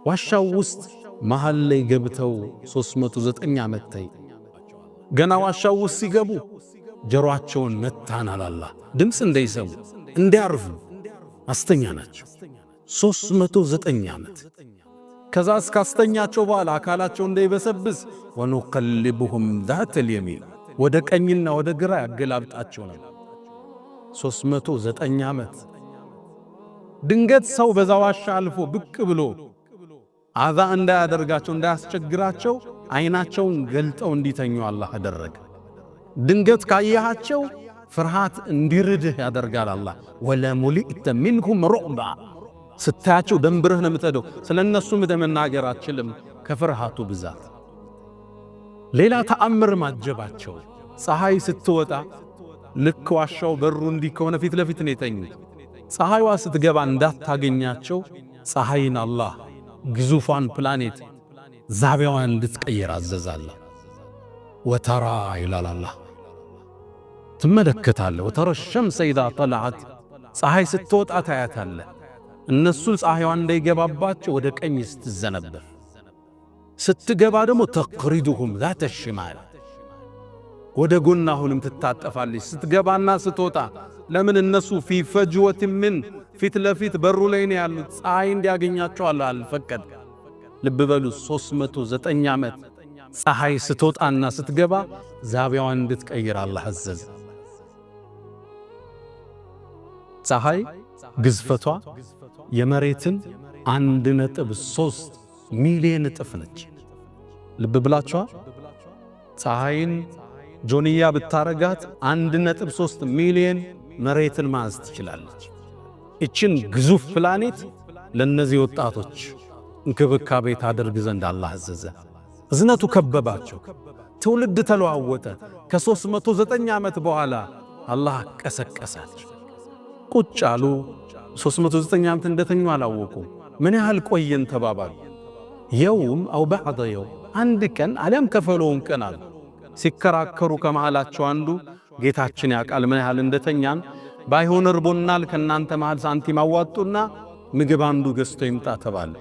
ዋሻው ውስጥ መሃል ላይ ገብተው 309 ዓመት ታይ ገና ዋሻው ውስጥ ሲገቡ ጀሮአቸውን መታናል አላህ ድምጽ እንዳይሰሙ እንዲያርፉ አስተኛ ናቸው 309 ዓመት ከዛ እስካስተኛቸው በኋላ አካላቸው እንዳይበሰብስ ወንቀልብሁም ذات اليمين ወደ ቀኝና ወደ ግራ ያገላብጣቸው ነው 309 ዓመት ድንገት ሰው በዛ ዋሻ አልፎ ብቅ ብሎ አዛ እንዳያደርጋቸው እንዳያስቸግራቸው አይናቸውን ገልጠው እንዲተኙ አላህ አደረገ ድንገት ካያቸው ፍርሃት እንዲርድህ ያደርጋል አላህ ወለሙሊእተ ሚንሁም ሩዕባ ስታያቸው ደንብርህ ነው የምትሄደው ስለነሱ መናገር አትችልም ከፍርሃቱ ብዛት ሌላ ተአምር ማጀባቸው ፀሐይ ስትወጣ ልክ ዋሻው በሩ እንዲከሆነ ፊት ለፊት ነው የተኙት ፀሐይዋ ስትገባ እንዳታገኛቸው ፀሐይን አላህ ግዙፋን ፕላኔት ዛቢያዋን እንድትቀየር አዘዛለ ወተራ ይላል አላህ ትመለከታለህ ወተራ الشمس اذا طلعت ፀሐይ ስትወጣ ታያታለህ እነሱ ፀሐይዋ እንዳይገባባቸው ወደ ቀኝ ስትዘነበል ስትገባ ደግሞ ተቅሪዱሁም ذات الشمال ወደ ጎን አሁንም ትታጠፋለች ስትገባና ስትወጣ ለምን እነሱ في فجوة من ፊት ለፊት በሩ ላይ ነው ያሉት ፀሐይ እንዲያገኛቸው አላህ አልፈቀደ ልብ በሉ 309 ዓመት ፀሐይ ስትወጣና ስትገባ ዛቢያዋን እንድትቀይር አላህ አዘዘ ፀሐይ ግዝፈቷ የመሬትን 1.3 ሚሊዮን እጥፍ ነች ልብ ብላችኋ ፀሐይን ጆንያ ብታረጋት 1.3 ሚሊዮን መሬትን ማዝ ትችላለች እቺን ግዙፍ ፕላኔት ለነዚህ ወጣቶች እንክብካቤ ታደርግ ዘንድ አላህ አዘዘ እዝነቱ ከበባቸው ትውልድ ተለዋወጠ ከ309 ዓመት በኋላ አላህ ቀሰቀሳቸው ቁጭ አሉ 309 ዓመት እንደተኙ አላወቁ ምን ያህል ቆየን ተባባሉ የውም አው بعد يوم አንድ ቀን አለም ከፈለውን ቀን አሉ ሲከራከሩ ከመሃላቸው አንዱ ጌታችን ያቃል ምን ያህል እንደተኛን ባይሆን እርቦናል ከናንተ መሃል ሳንቲም አዋጡና ምግብ አንዱ ገዝቶ ይምጣ ተባለ